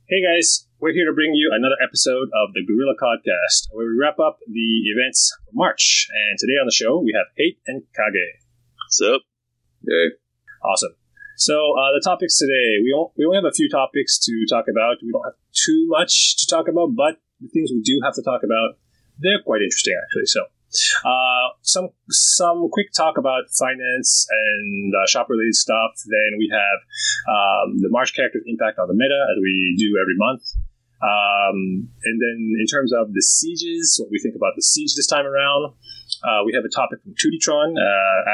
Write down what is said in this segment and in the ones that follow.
Hey guys, we're here to bring you another episode of the Gorilla Podcast, where we wrap up the events for March. And today on the show, we have Hate and Kage. What's up? Hey. Awesome. So the topics today, we only have a few topics to talk about. We don't have too much to talk about, but the things we do have to talk about, they're quite interesting actually. So some quick talk about finance and shop-related stuff. Then we have the March character's impact on the meta, as we do every month. And then in terms of the sieges, what we think about the siege this time around, we have a topic from Tewtytron,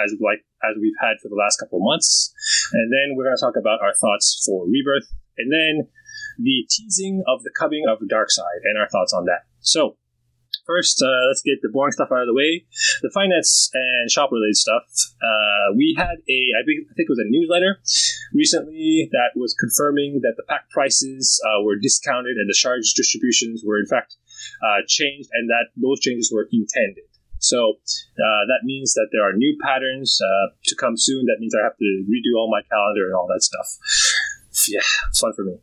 as we've had for the last couple of months. And then we're going to talk about our thoughts for Rebirth, and then the teasing of the coming of Darkseid and our thoughts on that. So first, let's get the boring stuff out of the way. The finance and shop-related stuff. We had I think it was a newsletter recently that was confirming that the pack prices were discounted and the charge distributions were in fact changed, and that those changes were intended. So that means that there are new patterns to come soon. That means I have to redo all my calendar and all that stuff. Yeah, it's fun for me.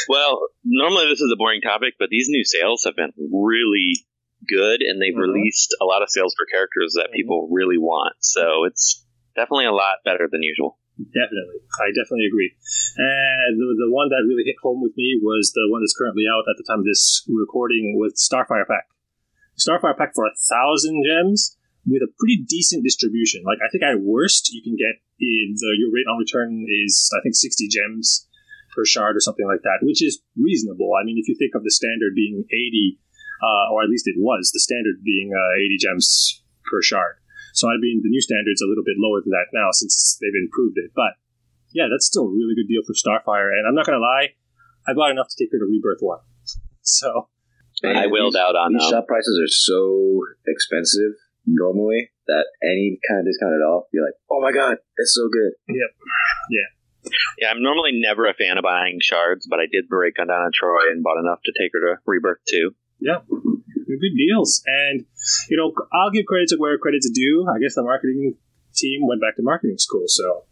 Well, normally this is a boring topic, but these new sales have been really good, and they've released a lot of sales for characters that people really want. So it's definitely a lot better than usual. Definitely. I definitely agree. And the one that really hit home with me was the one that's currently out at the time of this recording was Starfire Pack. Starfire Pack for 1,000 gems with a pretty decent distribution. Like, I think at worst you can get your rate on return is, I think, 60 gems per shard or something like that, which is reasonable. I mean, if you think of the standard being 80, or at least it was, the standard being 80 gems per shard. So I mean, the new standard's a little bit lower than that now since they've improved it. But yeah, that's still a really good deal for Starfire. And I'm not going to lie, I bought enough to take her to Rebirth 1. So I willed out on these shop prices are so expensive normally that any kind of discount at all, you're like, oh my god, that's so good. Yep. Yeah. Yeah, I'm normally never a fan of buying shards, but I did break on down on Troy and bought enough to take her to Rebirth 2. Yeah, they're good deals. And, I'll give credit to where credit's due. I guess the marketing team went back to marketing school, so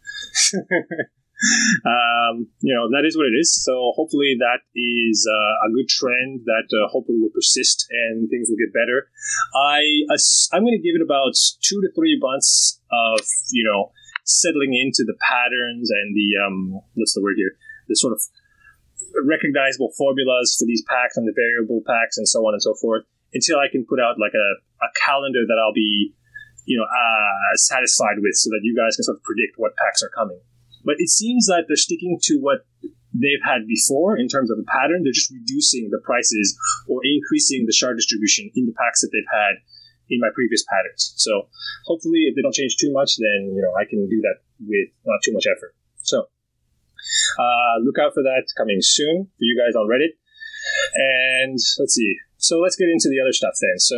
that is what it is. So hopefully that is a good trend that hopefully will persist and things will get better. I'm going to give it about 2 to 3 months of, settling into the patterns and the, what's the word here? The sort of recognizable formulas for these packs and the variable packs and so on and so forth, until I can put out like a calendar that I'll be, satisfied with, so that you guys can sort of predict what packs are coming. But it seems that they're sticking to what they've had before in terms of the pattern. They're just reducing the prices or increasing the shard distribution in the packs that they've had in my previous patterns. So hopefully if they don't change too much, then, I can do that with not too much effort. So look out for that coming soon for you guys on Reddit. And let's see. So let's get into the other stuff then. So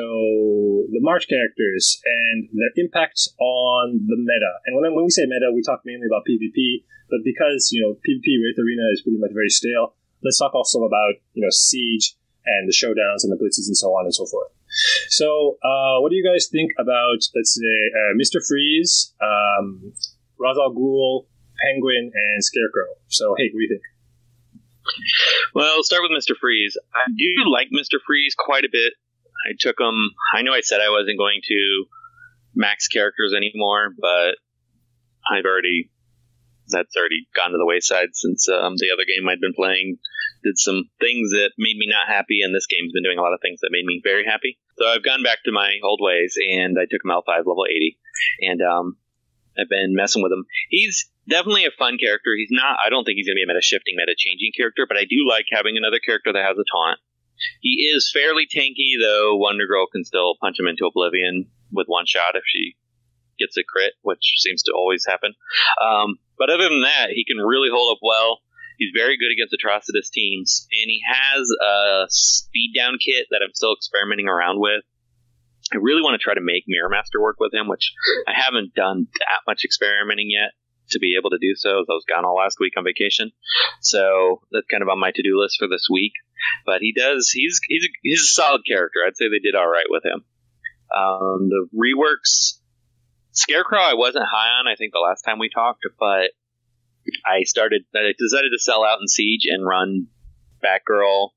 the March characters and their impact on the meta. And when we say meta, we talk mainly about PvP, but because, PvP Wraith Arena is pretty much very stale, let's talk also about, Siege and the showdowns and the blitzes and so on and so forth. So what do you guys think about, let's say, Mr. Freeze, Ra's al Ghul, Penguin, and Scarecrow? So, hey, what do you think? Well, start with Mr. Freeze. I do like Mr. Freeze quite a bit. I know I said I wasn't going to max characters anymore, but that's already gone to the wayside since the other game I'd been playing did some things that made me not happy, and this game's been doing a lot of things that made me very happy. So I've gone back to my old ways, and I took him L5 level 80, and I've been messing with him. He's definitely a fun character. I don't think he's going to be a meta-shifting, meta-changing character, but I do like having another character that has a taunt. He is fairly tanky, though Wonder Girl can still punch him into oblivion with one shot if she gets a crit, which seems to always happen. But other than that, he can really hold up well. He's very good against Atrocitus teams, and he has a speed down kit that I'm still experimenting around with. I really want to try to make Mirror Master work with him, which I haven't done that much experimenting yet to be able to do so, as I was gone all last week on vacation. So that's kind of on my to-do list for this week. But he's a solid character. I'd say they did all right with him. The reworks, Scarecrow I wasn't high on, I think, the last time we talked, but I decided to sell out in Siege and run Batgirl,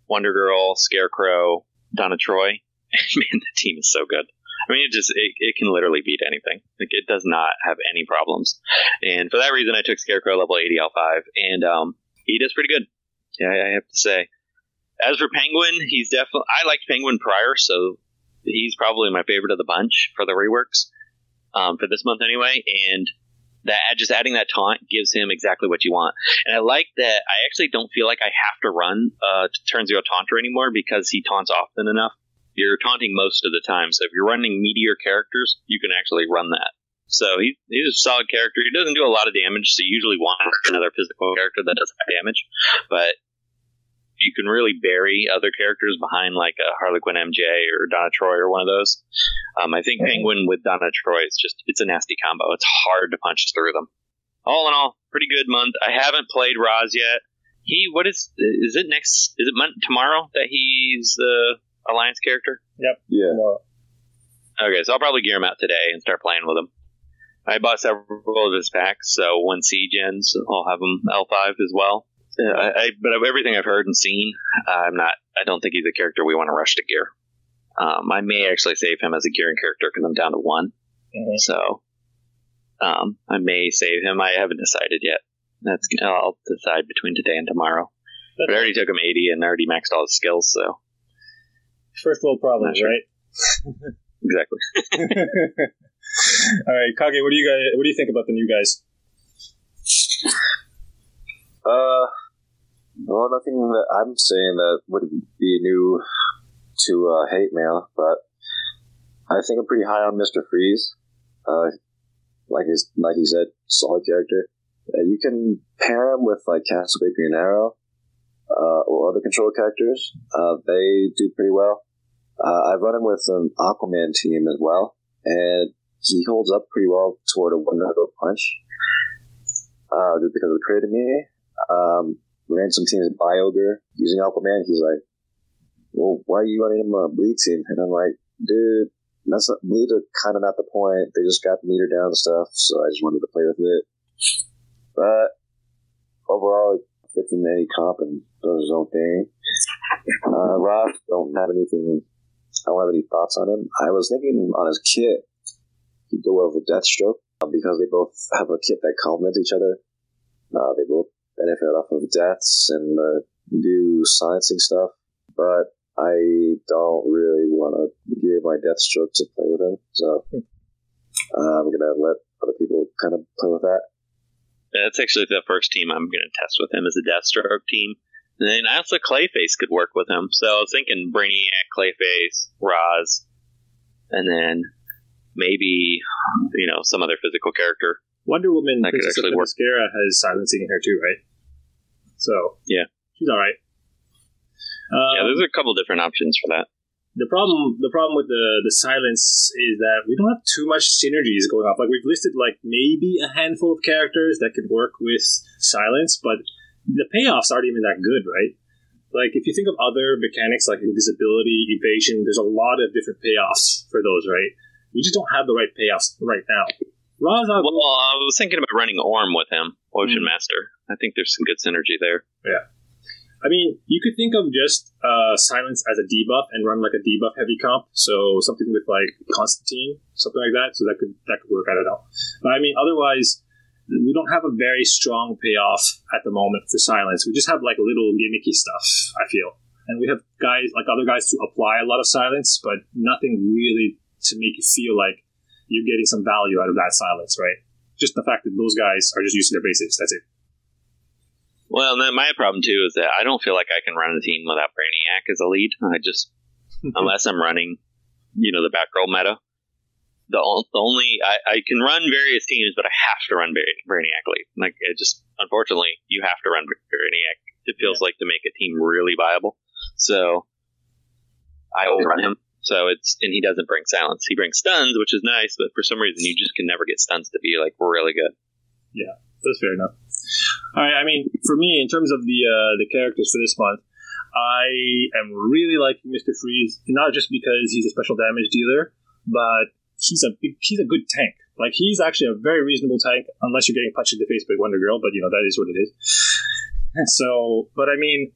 Wonder Girl, Scarecrow, Donna Troy. Man, the team is so good. I mean, it can literally beat anything. Like, it does not have any problems. And for that reason, I took Scarecrow level 80 L5, and he does pretty good. Yeah, I have to say. As for Penguin, I liked Penguin prior, so he's probably my favorite of the bunch for the reworks, for this month anyway. And just adding that taunt gives him exactly what you want. And I like that I actually don't feel like I have to run Turn Zero Taunter anymore because he taunts often enough. You're taunting most of the time, so if you're running meteor characters, you can actually run that. So he's a solid character. He doesn't do a lot of damage, so you usually want another physical character that does high damage. But you can really bury other characters behind like a Harley Quinn MJ or Donna Troy or one of those. I think Penguin with Donna Troy it's a nasty combo. It's hard to punch through them. All in all, pretty good month. I haven't played Roz yet. Is it tomorrow that he's the Alliance character? Yep. Yeah. Tomorrow. Okay, so I'll probably gear him out today and start playing with him. I bought several of his packs, so when Siege ends, I'll have him L5 as well. But of everything I've heard and seen, I don't think he's a character we want to rush to gear. I may actually save him as a gearing character because I'm down to 1. Mm-hmm. So I may save him. I haven't decided yet. I'll decide between today and tomorrow. But I already took him 80 and already maxed all his skills. So first world problems, sure. Right? Exactly. All right, Kage, what do you think about the new guys? Well, nothing that I'm saying that would be new to hate mail, but I think I'm pretty high on Mr. Freeze. Like he said, solid character. You can pair him with like Castle Green Arrow or other control characters. They do pretty well. I've run him with an Aquaman team as well, and he holds up pretty well toward a one-hit punch. Just because of the crit immunity. Ran some teams at Biogre using Aquaman. He's like, well, why are you running him on a bleed team? And I'm like, dude, bleeds are kind of not the point. They just got the meter down and stuff, so I just wanted to play with it. But overall, it fits in any comp and does his own thing. Roth, I don't have any thoughts on him. I was thinking on his kit, he'd go well with Deathstroke because they both have a kit that complements each other. They both benefit off of deaths and do silencing stuff, but I don't really want to give my Deathstroke to play with him, so I'm going to let other people kind of play with that. That's actually the first team I'm going to test with him, is a Deathstroke team. And then also Clayface could work with him, so I was thinking Brainiac, Clayface, Roz, and then maybe, some other physical character. Wonder Woman, that could actually work. Mascara has silencing in her too, right? So yeah, she's all right. There's a couple different options for that. The problem with the silence is that we don't have too much synergies going off. Like, we've listed like maybe a handful of characters that could work with silence, but the payoffs aren't even that good, right? Like, if you think of other mechanics like invisibility, evasion, there's a lot of different payoffs for those, right? We just don't have the right payoffs right now. Well, I was thinking about running Orm with him, Ocean Master. I think there's some good synergy there. Yeah. I mean, you could think of just silence as a debuff and run like a debuff heavy comp. So something with like Constantine, something like that. So that could work. I don't know. But I mean, otherwise, we don't have a very strong payoff at the moment for silence. We just have like little gimmicky stuff, I feel. And we have other guys to apply a lot of silence, but nothing really to make you feel like you're getting some value out of that silence, right? Just the fact that those guys are just using their basics. That's it. Well, and then my problem too is that I don't feel like I can run a team without Brainiac as a lead. Unless I'm running, the Batgirl meta. The only I can run various teams, but I have to run Brainiac lead. Like, unfortunately, you have to run Brainiac. It feels like to make a team really viable. So I will run him. And he doesn't bring silence. He brings stuns, which is nice, but for some reason you just can never get stuns to be like really good. Yeah, that's fair enough. All right, I mean, for me, in terms of the characters for this month, I am really liking Mr. Freeze, not just because he's a special damage dealer, but he's a good tank. Like, he's actually a very reasonable tank, unless you're getting punched in the face by Wonder Girl, but that is what it is. So, but I mean,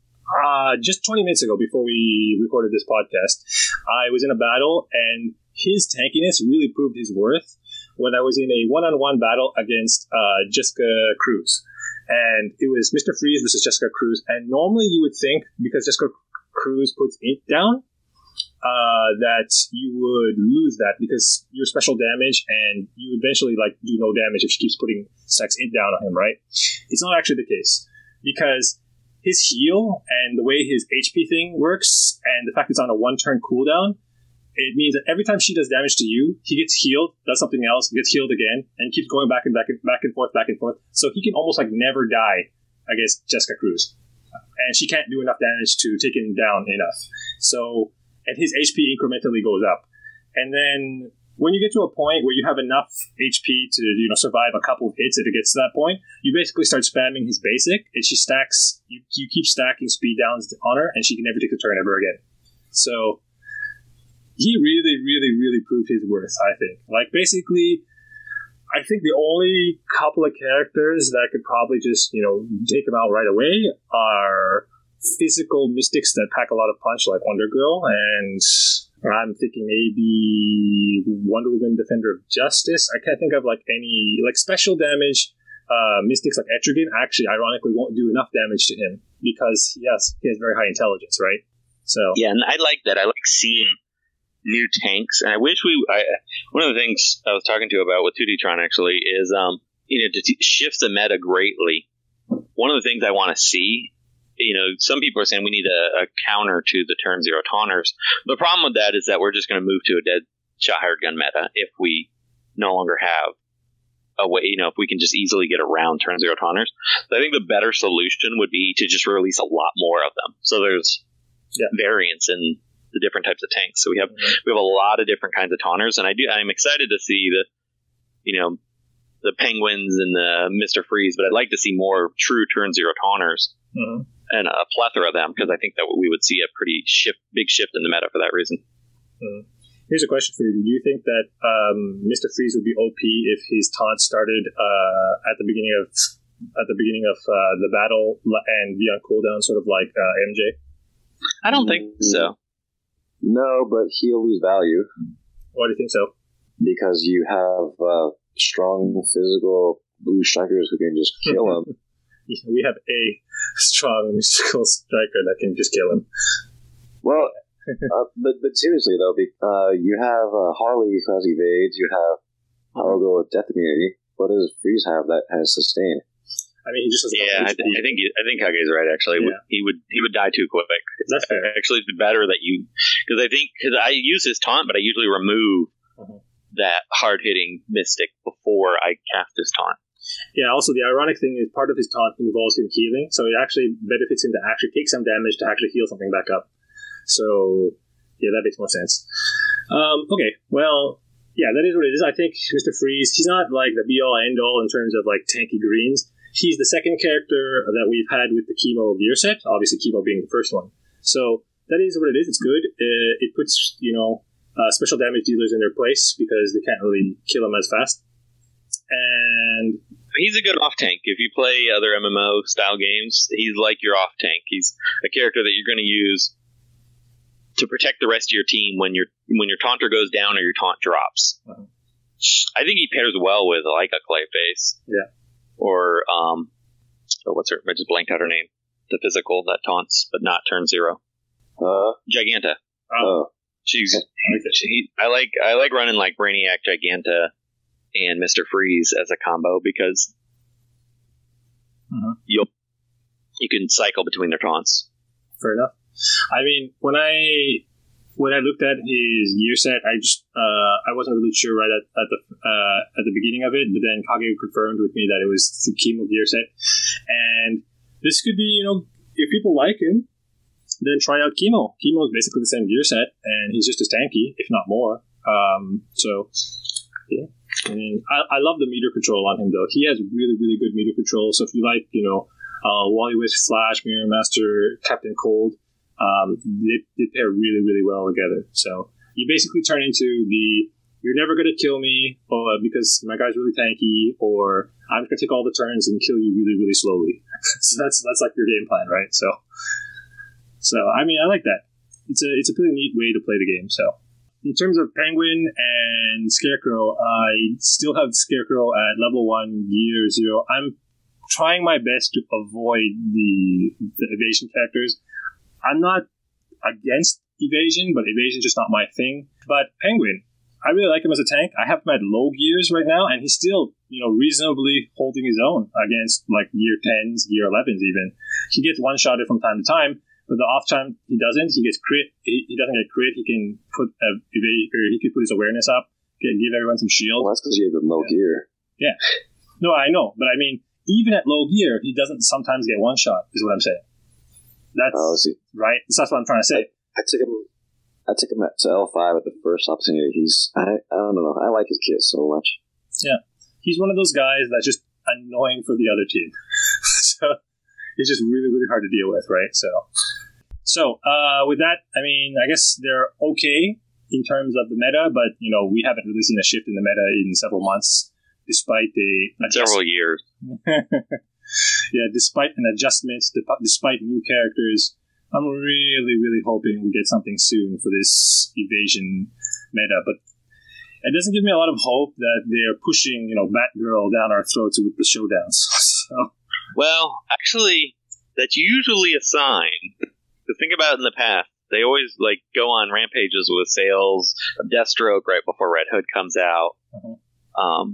Just 20 minutes ago, before we recorded this podcast, I was in a battle, and his tankiness really proved his worth when I was in a one-on-one battle against Jessica Cruz. And it was Mr. Freeze versus Jessica Cruz. And normally you would think, because Jessica Cruz puts ink down, that you would lose that because you're special damage, and you eventually do no damage if she keeps putting sex ink down on him, right? It's not actually the case, because his heal and the way his HP thing works, and the fact it's on a one-turn cooldown, it means that every time she does damage to you, he gets healed, does something else, gets healed again, and keeps going back and forth. So he can almost never die against Jessica Cruz. And she can't do enough damage to take him down enough. So, and his HP incrementally goes up. And then when you get to a point where you have enough HP to survive a couple of hits, if it gets to that point, you basically start spamming his basic, and she stacks. You keep stacking speed downs on her, and she can never take a turn ever again. So he really, really, really proved his worth, I think. Basically, I think the only couple of characters that could probably just, take him out right away are physical mystics that pack a lot of punch, like Wonder Girl, and I'm thinking maybe Wonder Woman, Defender of Justice. I can't think of any special damage mystics like Etrigan. Actually, ironically, won't do enough damage to him because he has very high intelligence, right? So yeah, and I like that. I like seeing new tanks, and I wish one of the things I was talking to about with Tewtytron actually is to shift the meta greatly. One of the things I want to see, some people are saying we need a counter to the turn 0 taunters. The problem with that is that we're just going to move to a dead shot hired gun meta if we no longer have a way, if we can just easily get around turn 0 taunters. So I think the better solution would be to just release a lot more of them, so there's variance in the different types of tanks. So we have a lot of different kinds of taunters, and I'm excited to see the Penguins and the Mr. Freeze, but I'd like to see more true turn 0 taunters and a plethora of them, because I think that we would see a pretty big shift in the meta for that reason. Here's a question for you. Do you think that Mr. Freeze would be OP if his taunt started at the beginning of the battle and be on cooldown, sort of like MJ? I don't think so. No, but he'll lose value. Why do you think so? Because you have strong physical blue strikers who can just kill him. We have a strong mystical striker that can just kill him. Well, but seriously though, you have Harley who has evades. You have Hargo with death immunity. What does Freeze have that has sustain? I mean, he just has I think Kage's right. Actually, he would die too quick. That's fair. Actually, it's better that because I use his taunt, but I usually remove that hard hitting mystic before I cast his taunt. Yeah. Also, the ironic thing is part of his taunt involves him healing, so it actually benefits him to actually take some damage to actually heal something back up. So yeah, that makes more sense. Okay. Well, yeah, that is what it is. I think Mr. Freeze, he's not the be all end all in terms of tanky greens. He's the second character that we've had with the Chemo gear set, obviously Chemo being the first one. So that is what it is. It's good. It puts, special damage dealers in their place because they can't really kill them as fast. And he's a good off tank. If you play other MMO style games, he's like your off tank. He's a character that you're going to use to protect the rest of your team when your taunter goes down or your taunt drops. I think he pairs well with a Clayface. Yeah. Or, what's her? I just blanked out her name. The physical that taunts, but not turn 0. Giganta. I like running Brainiac, Giganta, and Mr. Freeze as a combo because you can cycle between their taunts. Fair enough. I mean, when I looked at his gear set, I wasn't really sure right at the beginning of it, but then Kage confirmed with me that it was the Chemo gear set, and this could be, if people like him, then try out Chemo. Chemo is basically the same gear set, and he's just as tanky, if not more. So yeah, I mean, I love the meter control on him though. He has really, really good meter control. So if you like, Wally Witch, Flash, Mirror Master, Captain Cold. They pair really, really well together. So you basically turn into you're never going to kill me because my guy's really tanky, or I'm going to take all the turns and kill you really, really slowly. So that's your game plan, right? So So, I mean, I like that. It's a pretty neat way to play the game. So, in terms of Penguin and Scarecrow, I still have Scarecrow at level 1, gear 0. I'm trying my best to avoid the evasion characters. I'm not against evasion, but evasion is just not my thing. But Penguin, I really like him as a tank. I have him at low gears right now, and he's still, reasonably holding his own against like gear 10s, gear 11s even. He gets one-shotted from time to time, but the off time he doesn't. He gets crit. He doesn't get crit. He can put he can put his awareness up, give everyone some shield. Well, that's because you have him low gear. Yeah. No, I know, but I mean, even at low gear, he doesn't sometimes get one shot. Is what I'm saying. That's right. So that's what I'm trying to say. I took him to L5 at the first opportunity. I don't know. I like his kit so much. Yeah, he's one of those guys that's just annoying for the other team. So it's just really, really hard to deal with, right? So with that, I mean, I guess they're okay in terms of the meta, but we haven't really seen a shift in the meta in several months, despite several years. Yeah, despite an adjustment, despite new characters. I'm really, really hoping we get something soon for this evasion meta, but it doesn't give me a lot of hope that they're pushing, Batgirl down our throats with the showdowns. So. Well, actually, that's usually a sign. To think about in the past, they always go on rampages with sales of Deathstroke right before Red Hood comes out. Uh-huh.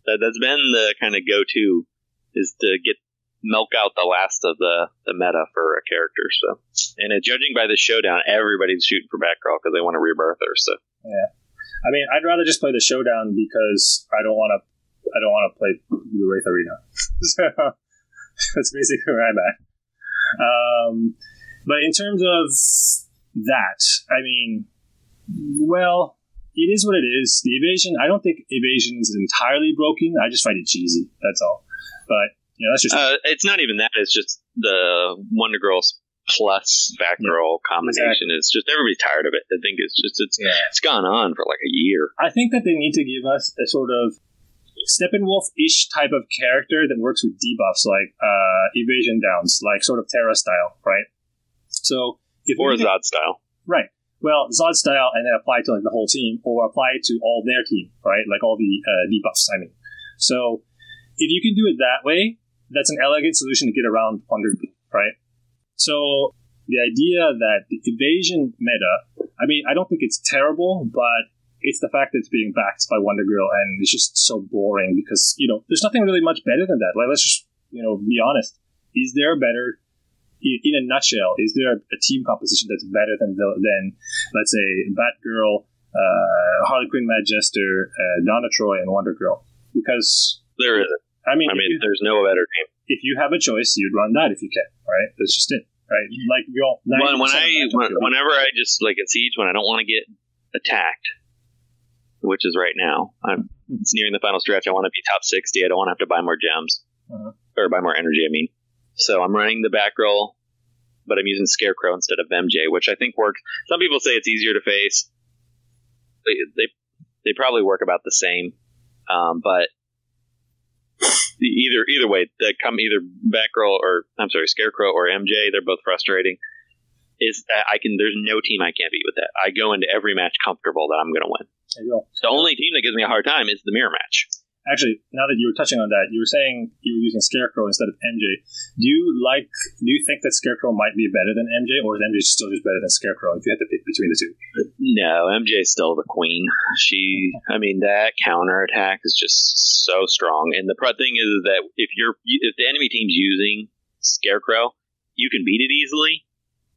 That's been the kind of go-to, is to milk out the last of the meta for a character. So, and judging by the showdown, everybody's shooting for Batgirl because they want to rebirth her. So, yeah, I mean, I'd rather just play the showdown because I don't want to play the Wraith Arena. So that's basically where I'm at. But in terms of that, I mean, well, it is what it is. The evasion, I don't think evasion is entirely broken. I just find it cheesy. That's all. But that's just. It's not even that. It's just the Wonder Girls plus Batgirl combination. Exactly. It's just everybody's tired of it. I think it's gone on for like a year. I think that they need to give us a sort of Steppenwolf-ish type of character that works with debuffs, like evasion downs, like sort of Terra style, right? So or Zod style, right? Well, Zod style, and then apply it to the whole team, or apply it to all their team, right? Like all the debuffs. I mean, so if you can do it that way, that's an elegant solution to get around Wonder Girl, right? So the idea that the evasion meta, I mean, I don't think it's terrible, but it's the fact that it's being backed by Wonder Girl, and it's just so boring because, there's nothing really much better than that. Like, let's just, be honest. Is there a better, in a nutshell, is there a team composition that's better than let's say, Batgirl, Harley Quinn, Mad Jester, Donna Troy, and Wonder Girl? Because there isn't. I mean, there's no better team. If you have a choice, you'd run that if you can, right? That's just it, right? Like, whenever I just, in Siege, when I don't want to get attacked, which is right now, it's nearing the final stretch, I want to be top 60, I don't want to have to buy more gems, or buy more energy, I mean. So I'm running the Batgirl, but I'm using Scarecrow instead of MJ, which I think works. Some people say it's easier to face. They probably work about the same, but either way, they come either Batgirl Scarecrow or MJ. They're both frustrating. There's no team I can't beat with that. I go into every match comfortable that I'm going to win. There you go. The only team that gives me a hard time is the mirror match. Actually, now that you were touching on that, you were saying you were using Scarecrow instead of MJ. Do you think that Scarecrow might be better than MJ, or is MJ still just better than Scarecrow if you had to pick between the two? No, MJ's still the queen. That counterattack is just so strong. And the thing is that if the enemy team's using Scarecrow, you can beat it easily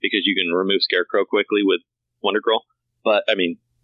because you can remove Scarecrow quickly with Wonder Girl.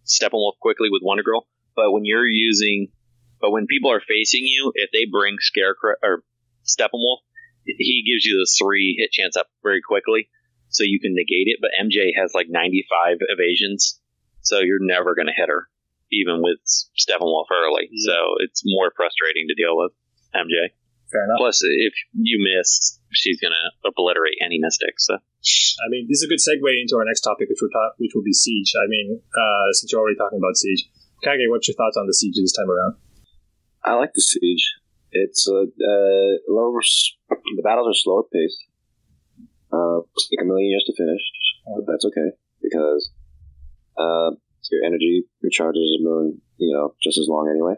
Steppenwolf quickly with Wonder Girl. But when people are facing you, if they bring Scarecrow or Steppenwolf, he gives you the 3 hit chance up very quickly, so you can negate it. But MJ has 95 evasions, so you're never going to hit her, even with Steppenwolf early. Mm-hmm. So it's more frustrating to deal with MJ. Fair enough. Plus, if you miss, she's going to obliterate any mystic. So, this is a good segue into our next topic, which will be Siege. Since you're already talking about Siege, Kage, what's your thoughts on the Siege this time around? I like the Siege. It's the battles are slower paced. Take a million years to finish. but that's okay because your energy recharges just as long anyway.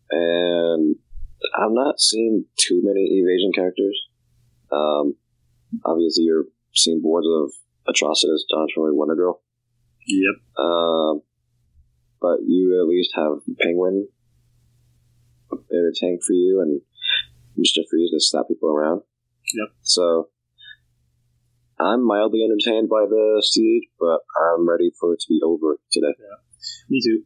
And I'm not seeing too many evasion characters. Obviously, you're seeing boards of Atrocitus, Dontroy, Wonder Girl. Yep. But you at least have Penguin, a better tank for you, and Mr. Freeze to slap people around. Yep. So I'm mildly entertained by the siege, but I'm ready for it to be over today. Yeah, me too.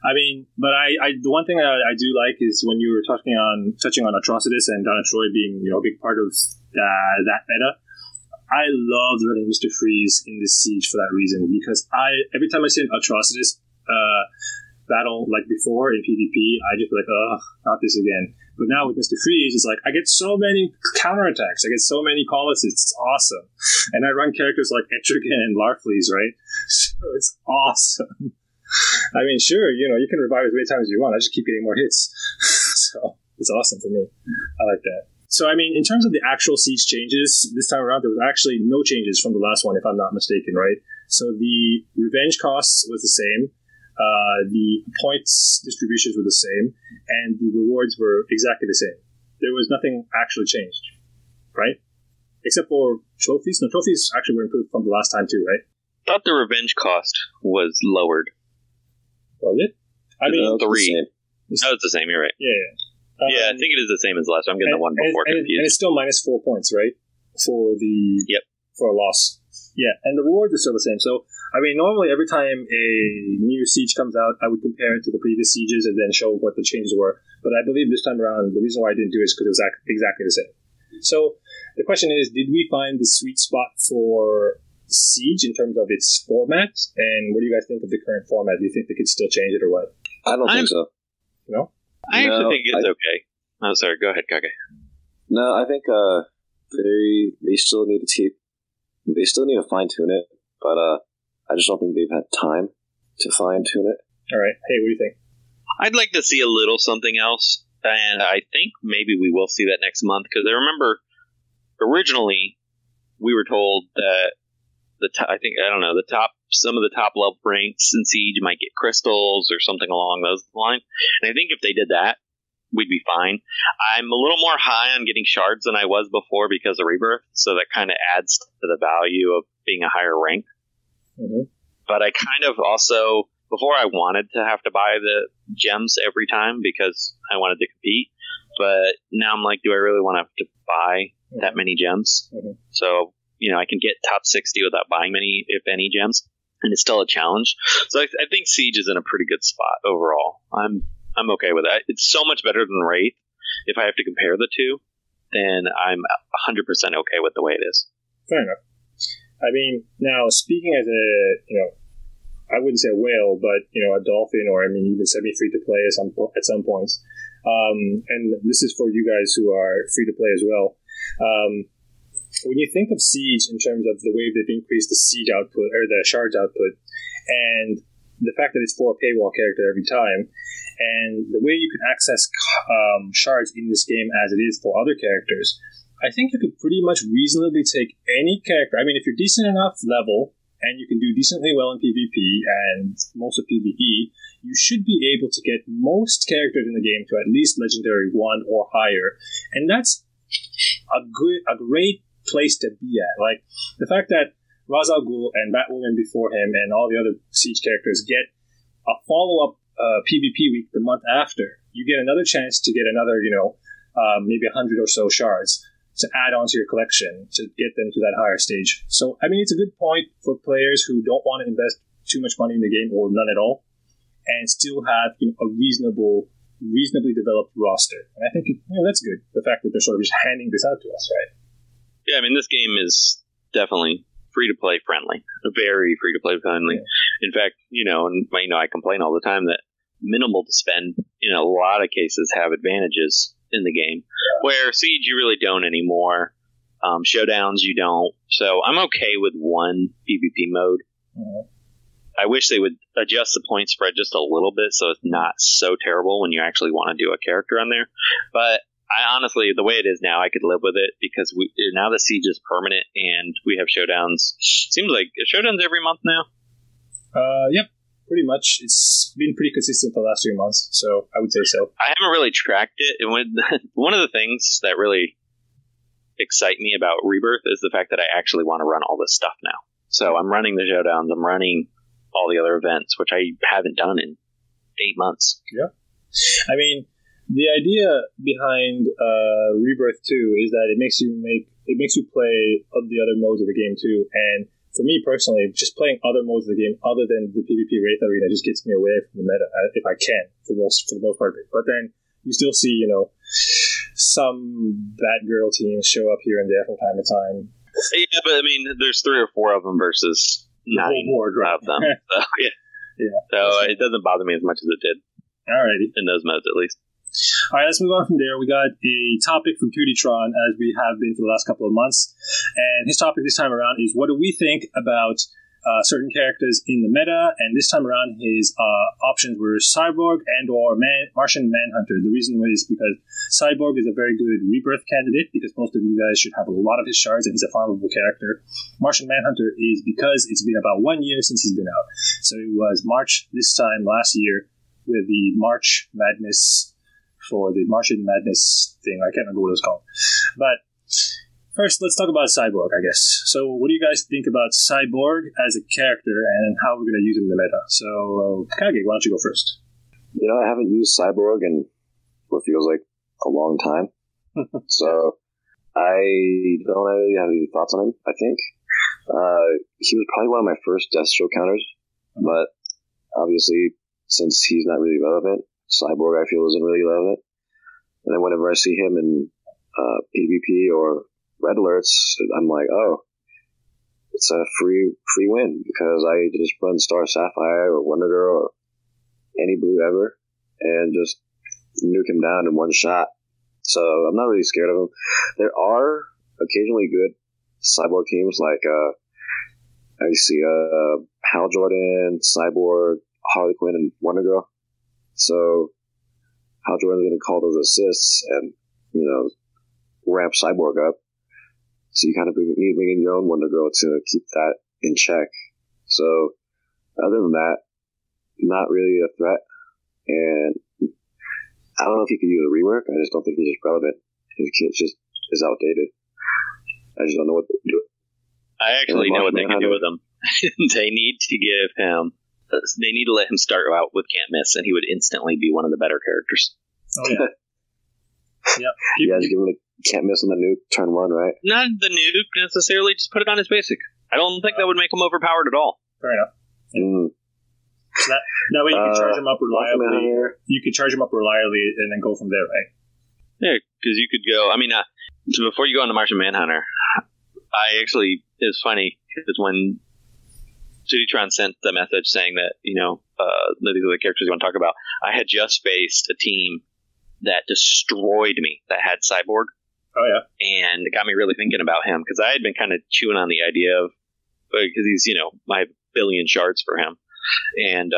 I mean, but I the one thing I do like is when you were touching on Atrocitus and Donna Troy being a big part of that meta. I loved running Mr. Freeze in this siege for that reason because every time I see an Atrocitus battle like before in PvP, I just be like, ugh, not this again. But now with Mr. Freeze, it's like I get so many counterattacks, I get so many call assists. It's awesome, and I run characters like Etrigan and Larfleeze, right? So it's awesome. I mean, sure, you can revive as many times as you want. I just keep getting more hits. So it's awesome for me. I like that. So, I mean, in terms of the actual siege changes, this time around, there was actually no changes from the last one, if I'm not mistaken, right? So the revenge costs was the same. The points distributions were the same. And the rewards were exactly the same. There was nothing actually changed, right? Except for trophies. No, trophies actually were improved from the last time too, right? I thought the revenge cost was lowered. Was it? I mean, 3. No, it's the same. You're right. Yeah. Yeah, I think it is the same as the last one. I'm getting the one before confused. And it's still minus 4 points, right? For a loss. Yeah, and the rewards are still the same. So, I mean, normally every time a new siege comes out, I would compare it to the previous sieges and then show what the changes were. But I believe this time around, the reason why I didn't do it is because it was exactly the same. So, the question is, did we find the sweet spot for Siege in terms of its format, and what do you guys think of the current format? Do you think they could still change it or what? I don't think so. No? I actually think it's okay. Oh, sorry. Go ahead, Kage. No, I think they still need to fine tune it, but I just don't think they've had time to fine tune it. All right. Hey, what do you think? I'd like to see a little something else, and I think maybe we will see that next month because I remember originally we were told that some of the top level ranks in Siege might get crystals or something along those lines. And I think if they did that, we'd be fine. I'm a little more high on getting shards than I was before because of Rebirth, so that kind of adds to the value of being a higher rank. Mm-hmm. But I kind of also, before I wanted to have to buy the gems every time because I wanted to compete, but now I'm like, do I really want to have to buy that many gems? Mm-hmm. So, I can get top 60 without buying many, if any, gems, and it's still a challenge. So I think Siege is in a pretty good spot overall. I'm okay with that. It's so much better than Wraith. If I have to compare the two, then I'm 100% okay with the way it is. Fair enough. I mean, now speaking as a, I wouldn't say a whale, but a dolphin, or even semi-free to play at some points. And this is for you guys who are free to play as well. When you think of Siege in terms of the way they've increased the siege output or the shards output, and the fact that it's for a paywall character every time, and the way you can access shards in this game as it is for other characters, I think you could pretty much reasonably take any character. I mean, if you're decent enough level and you can do decently well in PvP and most of PvE, you should be able to get most characters in the game to at least Legendary 1 or higher, and that's a great place to be at. Like, the fact that Ra's al Ghul and Batwoman before him and all the other Siege characters get a follow-up PvP week the month after, you get another chance to get another, maybe 100 or so shards to add onto your collection to get them to that higher stage. So, I mean, it's a good point for players who don't want to invest too much money in the game or none at all and still have a reasonably developed roster. And I think that's good, the fact that they're sort of just handing this out to us, right? Yeah, I mean, this game is definitely free-to-play friendly. Very free-to-play friendly. Yeah. In fact, I complain all the time that minimal to spend, in a lot of cases, have advantages in the game. Where Siege, you really don't anymore. Showdowns, you don't. So I'm okay with one PvP mode. Mm-hmm. I wish they would adjust the point spread just a little bit so it's not so terrible when you actually want to do a character on there. But I honestly, the way it is now, I could live with it because now the siege is permanent and we have showdowns. Seems like showdowns every month now. Yep, pretty much. It's been pretty consistent for the last 3 months, so I would say so. I haven't really tracked it, and one of the things that really excite me about Rebirth is the fact that I actually want to run all this stuff now. So I'm running the showdowns, I'm running all the other events, which I haven't done in 8 months. Yeah. I mean, the idea behind Rebirth 2 is that it makes you play the other modes of the game too. And for me personally, just playing other modes of the game other than the PvP Wraith Arena just gets me away from the meta if I can for the most part. But then you still see, some Batgirl teams show up here and there from time to time. Yeah, but I mean, there's 3 or 4 of them versus 9 of them. So, yeah. So it doesn't bother me as much as it did. Alrighty. In those modes, at least. All right, let's move on from there. We got a topic from Tewtytron, as we have been for the last couple of months. And his topic this time around is, what do we think about certain characters in the meta? And this time around, his options were Cyborg and or Martian Manhunter. The reason was because Cyborg is a very good Rebirth candidate, because most of you guys should have a lot of his shards, and he's a farmable character. Martian Manhunter is because it's been about 1 year since he's been out. So it was March this time last year with the March Madness for the Martian Madness thing. I can't remember what it was called. But first, let's talk about Cyborg, I guess. So what do you guys think about Cyborg as a character and how we're going to use him in the meta? So, Kage, why don't you go first? I haven't used Cyborg in what feels like a long time. So I don't really have any thoughts on him, I think. He was probably one of my first Deathstroke counters, but obviously, since he's not really relevant, Cyborg, I feel, isn't really relevant. And then whenever I see him in PvP or Red Alerts, I'm like, oh, it's a free win, because I just run Star Sapphire or Wonder Girl or any blue ever and just nuke him down in one shot. So I'm not really scared of him. There are occasionally good Cyborg teams, like I see Hal Jordan, Cyborg, Harley Quinn, and Wonder Girl. So Hal Jordan's going to call those assists and, ramp Cyborg up. So you kind of need to bring in your own Wonder Girl to keep that in check. So other than that, not really a threat. And I don't know if he could use a rework. I just don't think he's just relevant. His kit just is outdated. I just don't know what to do. I actually know what they can do with him. They need to let him start out with Can't Miss, and he would instantly be one of the better characters. Oh, yeah. Yeah, just give him the Can't Miss on the nuke, turn 1, right? Not the nuke necessarily, just put it on his basic. I don't think that would make him overpowered at all. Fair enough. So that way you can charge him up reliably. You could charge him up reliably and then go from there, right? Yeah, because you could go. I mean, so before you go on the Martian Manhunter, it's funny because when Tewtytron sent the message saying that, these are the characters you want to talk about, I had just faced a team that destroyed me that had Cyborg. Oh, yeah. And it got me really thinking about him, because I had been kind of chewing on the idea of, because he's, I have a billion shards for him. And,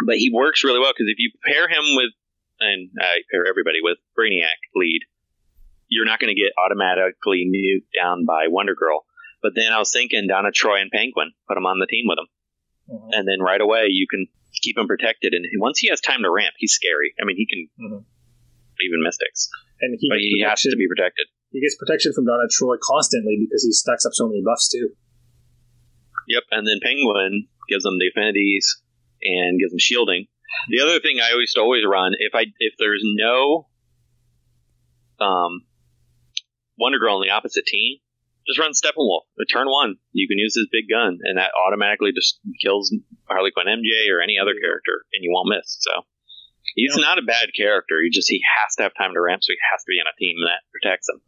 but he works really well, because if you pair him with, and I pair everybody with Brainiac lead, you're not going to get automatically nuked down by Wonder Girl. But then I was thinking Donna Troy and Penguin, put him on the team with him. Mm-hmm. And then right away you can keep him protected. And once he has time to ramp, he's scary. I mean, he can even Mystics. But he has to be protected. He gets protection from Donna Troy constantly because he stacks up so many buffs too. Yep, and then Penguin gives them the affinities and gives them shielding. The other thing I used to always run, if there's no Wonder Girl on the opposite team, just run Steppenwolf. At turn 1, you can use his big gun, and that automatically just kills Harley Quinn MJ or any other character, and you won't miss. So he's not a bad character. He has to have time to ramp, so he has to be on a team that protects him.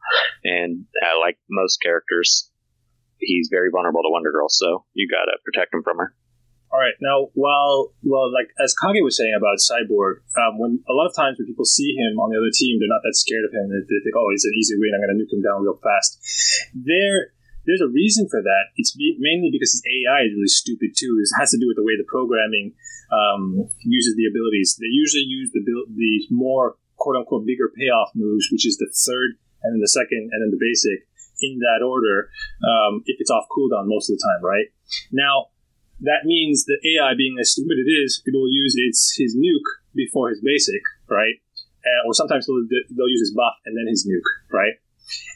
And like most characters, he's very vulnerable to Wonder Girl, so you gotta protect him from her. All right. Now, like as Kage was saying about Cyborg, when a lot of times when people see him on the other team, they're not that scared of him. They think, oh, it's an easy win. I'm going to nuke him down real fast. There's a reason for that. It's mainly because his AI is really stupid too. It has to do with the way the programming uses the abilities. They usually use the more quote-unquote bigger payoff moves, which is the third, and then the second, and then the basic, in that order, if it's off cooldown most of the time, right? Now, that means the AI, being as stupid it is, it will use his nuke before his basic, right? Or sometimes they'll use his buff and then his nuke, right?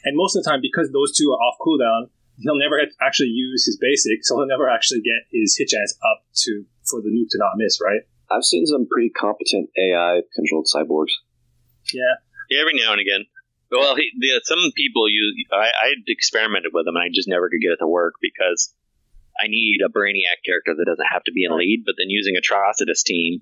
And most of the time, because those two are off cooldown, he'll never actually use his basic, so he'll never actually get his hit chance up for the nuke to not miss, right? I've seen some pretty competent AI-controlled cyborgs. Yeah, every now and again. Well, some people use. I experimented with them, and I just never could get it to work because I need a Brainiac character that doesn't have to be in lead, but then using Atrocitus team.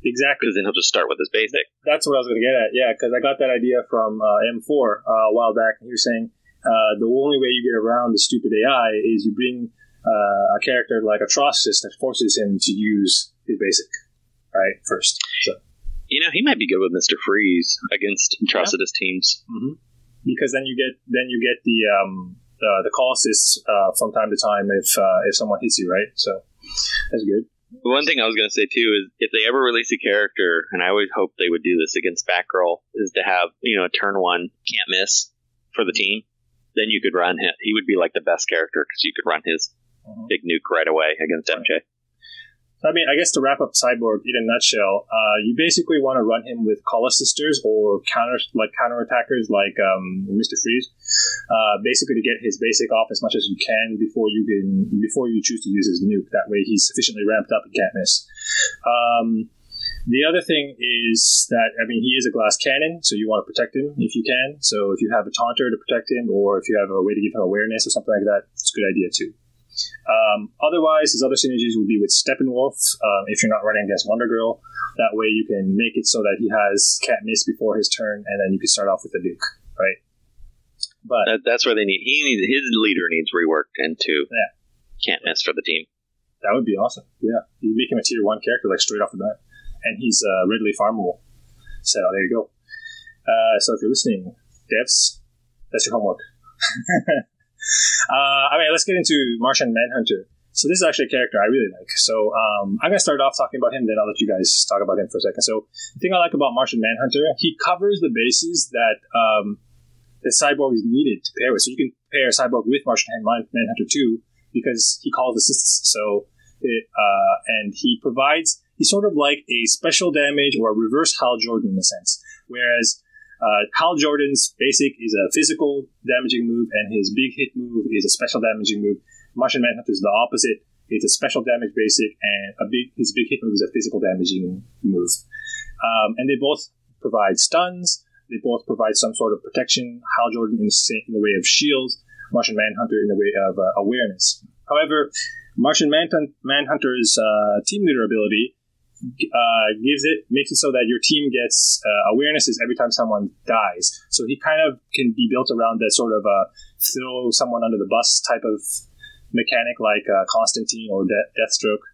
Exactly. Because then he'll just start with his basic. That's what I was going to get at, yeah, because I got that idea from M4 a while back, and he was saying the only way you get around the stupid AI is you bring a character like Atrocitus that forces him to use his basic, right, first. So. He might be good with Mr. Freeze against Atrocitus teams. Mm-hmm. Because then you get the call assists from time to time if someone hits you, right? So that's good. One thing I was going to say too is if they ever release a character, and I always hope they would do this against Batgirl, is to have a turn one can't miss for the team. Then you could run him. He would be like the best character because you could run his big nuke right away against MJ. I mean, I guess to wrap up Cyborg in a nutshell, you basically want to run him with Call Assisters or counterattackers like Mr. Freeze, basically to get his basic off as much as you can before you choose to use his nuke. That way he's sufficiently ramped up and can't miss. The other thing is that, he is a glass cannon, so you want to protect him if you can. So if you have a taunter to protect him, or if you have a way to give him awareness or something like that, it's a good idea too. Otherwise, his other synergies would be with Steppenwolf, if you're not running against Wonder Girl. That way you can make it so that he can't miss before his turn, and then you can start off with the nuke, right? But that's where his leader needs reworked into can't miss for the team. That would be awesome, yeah. You make him a tier 1 character, like straight off the bat. And he's readily farmable. So there you go. So if you're listening, devs, that's your homework. Let's get into Martian Manhunter. So this is actually a character I really like. So I'm going to start off talking about him, then I'll let you guys talk about him for a second. So the thing I like about Martian Manhunter, he covers the bases that the Cyborg is needed to pair with. So you can pair Cyborg with Martian Manhunter too, because he calls assists. So and he provides. He's sort of like a special damage or a reverse Hal Jordan in a sense, whereas Hal Jordan's basic is a physical damaging move, and his big hit move is a special damaging move. Martian Manhunter is the opposite. It's a special damage basic, and his big hit move is a physical damaging move. And they both provide stuns. They both provide some sort of protection. Hal Jordan in the way of shields, Martian Manhunter in the way of awareness. However, Martian Manhunter's team leader ability makes it so that your team gets awarenesses every time someone dies. So he kind of can be built around that sort of throw someone under the bus type of mechanic, like Constantine or Deathstroke.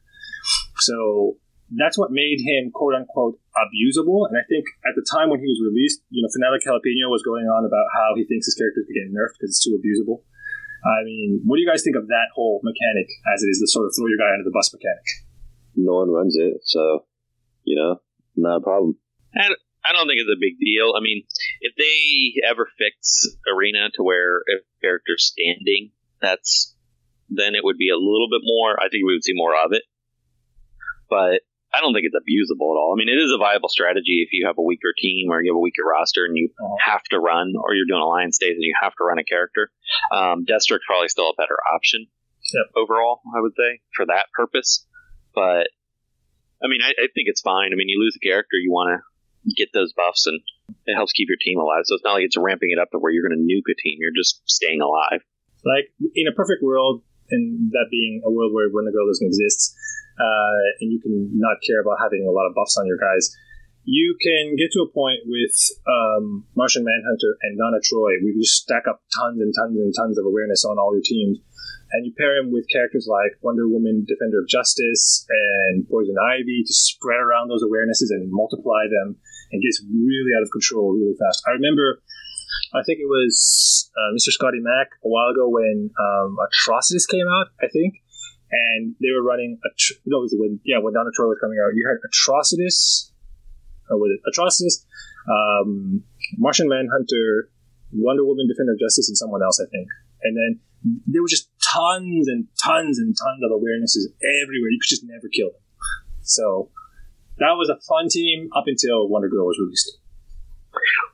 So that's what made him quote unquote abusable. And I think at the time when he was released, Fanatic Jalapeno was going on about how he thinks his character could get nerfed because it's too abusable. What do you guys think of that whole mechanic as it is the sort of throw your guy under the bus mechanic? No one runs it, so, not a problem. I don't think it's a big deal. If they ever fix Arena to where if a character's standing, then it would be a little bit more, I think we would see more of it. But I don't think it's abusable at all. It is a viable strategy if you have a weaker team or you have a weaker roster and you have to run, or you're doing Alliance Days and you have to run a character. Deathstroke's probably still a better option overall, I would say, for that purpose. But, I think it's fine. You lose a character, you want to get those buffs, and it helps keep your team alive. So it's not like it's ramping it up to where you're going to nuke a team. You're just staying alive. Like, in a perfect world, and that being a world where Wonder Girl doesn't exist, and you can not care about having a lot of buffs on your guys, you can get to a point with Martian Manhunter and Donna Troy where you just stack up tons and tons and tons of awareness on all your teams. And you pair him with characters like Wonder Woman, Defender of Justice, and Poison Ivy to spread around those awarenesses and multiply them, and gets really out of control really fast. I remember, I think it was Mr. Scotty Mac a while ago when Atrocitus came out, I think, and they were running when Donna Troy was coming out. You had Atrocitus, Martian Manhunter, Wonder Woman, Defender of Justice, and someone else, I think. And then there were just tons and tons and tons of awarenesses everywhere. You could just never kill them. So that was a fun team up until Wonder Girl was released.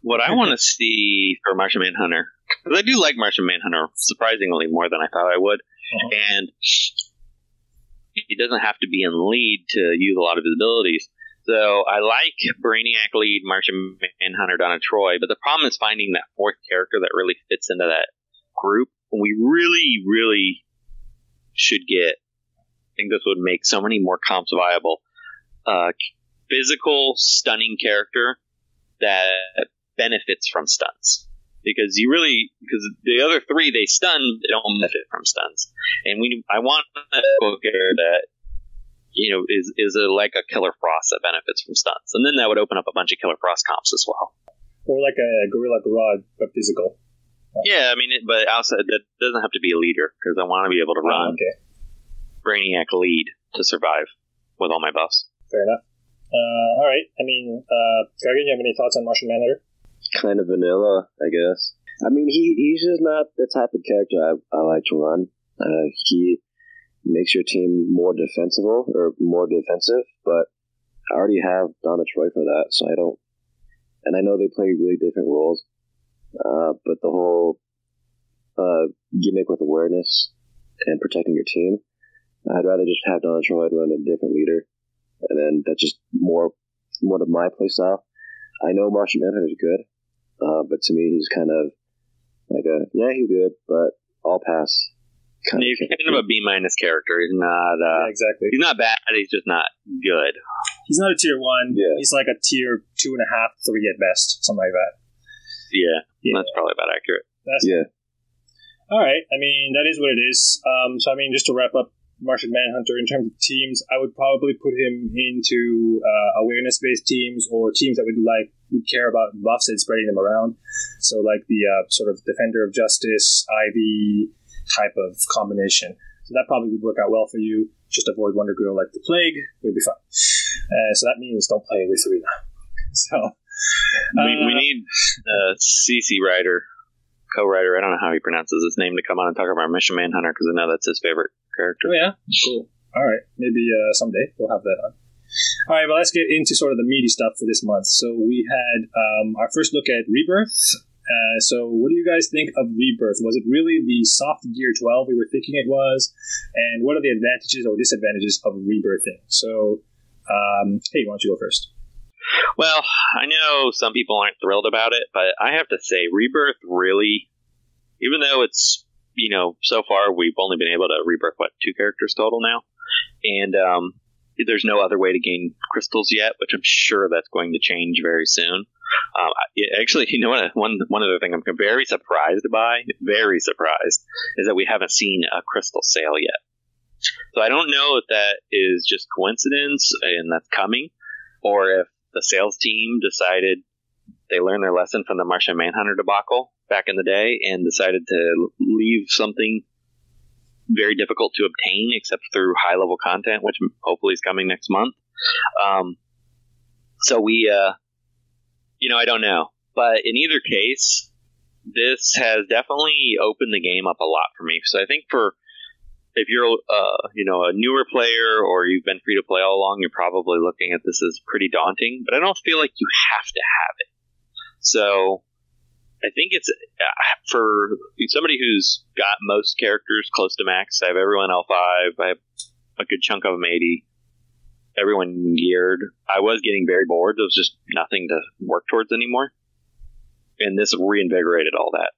What I want to see for Martian Manhunter, because I do like Martian Manhunter surprisingly more than I thought I would, and he doesn't have to be in lead to use a lot of his abilities. So I like Brainiac lead, Martian Manhunter, Donna Troy, but the problem is finding that fourth character that really fits into that group. And we really, really should get, I think this would make so many more comps viable, physical, stunning character that benefits from stunts. Because the other three, they stun, they don't benefit from stunts. And I want a character that, is like a Killer Frost that benefits from stunts. And then that would open up a bunch of Killer Frost comps as well. Or like a Gorilla Grodd, but physical. Yeah, I mean, but outside, that doesn't have to be a leader, because I want to be able to run Brainiac lead to survive with all my buffs. Fair enough. All right. I mean, Gargan, you have any thoughts on Martian Manhunter? Kind of vanilla, I guess. I mean, he's just not the type of character I like to run. He makes your team more defensible or more defensive, but I already have Donna Troy for that, so I don't. And I know they play really different roles, but the whole gimmick with awareness and protecting your team, I'd rather just have Donna Troy run a different leader, and then that's just more of my playstyle. I know Martian Manhunter is good, but to me he's kind of like he's good, but I'll pass. He's kind of a B- character. He's not exactly. He's not bad. He's just not good. He's not a tier 1. Yeah. He's like a tier 2.5, 3 at best, something like that. Yeah. That's probably about accurate. All right. I mean, that is what it is. So I mean, just to wrap up Martian Manhunter in terms of teams, I would probably put him into awareness-based teams or teams that would care about buffs and spreading them around. So like the sort of Defender of Justice, Ivy type of combination. So that probably would work out well for you. Just avoid Wonder Girl like the plague. You'll be fine. So that means don't play with Serena. So we need CC writer, co-writer, I don't know how he pronounces his name, to come on and talk about Martian Manhunter, because I know that's his favorite character. Oh yeah? Cool. All right. Maybe someday we'll have that on. All right, well, let's get into sort of the meaty stuff for this month. So we had our first look at Rebirth. So what do you guys think of Rebirth? Was it really the soft Gear 12 we were thinking it was? And what are the advantages or disadvantages of rebirthing? So, hey, why don't you go first? Well, I know some people aren't thrilled about it, but I have to say Rebirth really, even though it's, so far we've only been able to rebirth, 2 characters total now? And there's no other way to gain crystals yet, which I'm sure that's going to change very soon. Actually, one other thing I'm very surprised, is that we haven't seen a crystal sale yet. So I don't know if that is just coincidence and that's coming, or if the sales team decided they learned their lesson from the Martian Manhunter debacle back in the day and decided to leave something very difficult to obtain except through high-level content, which hopefully is coming next month. So we, I don't know. But in either case, this has definitely opened the game up a lot for me. So I think if you're, a newer player or you've been free to play all along, you're probably looking at this as pretty daunting. But I don't feel like you have to have it. So I think it's for somebody who's got most characters close to max. I have everyone L5. I have a good chunk of them 80. Everyone geared. I was getting very bored. There was just nothing to work towards anymore. And this reinvigorated all that.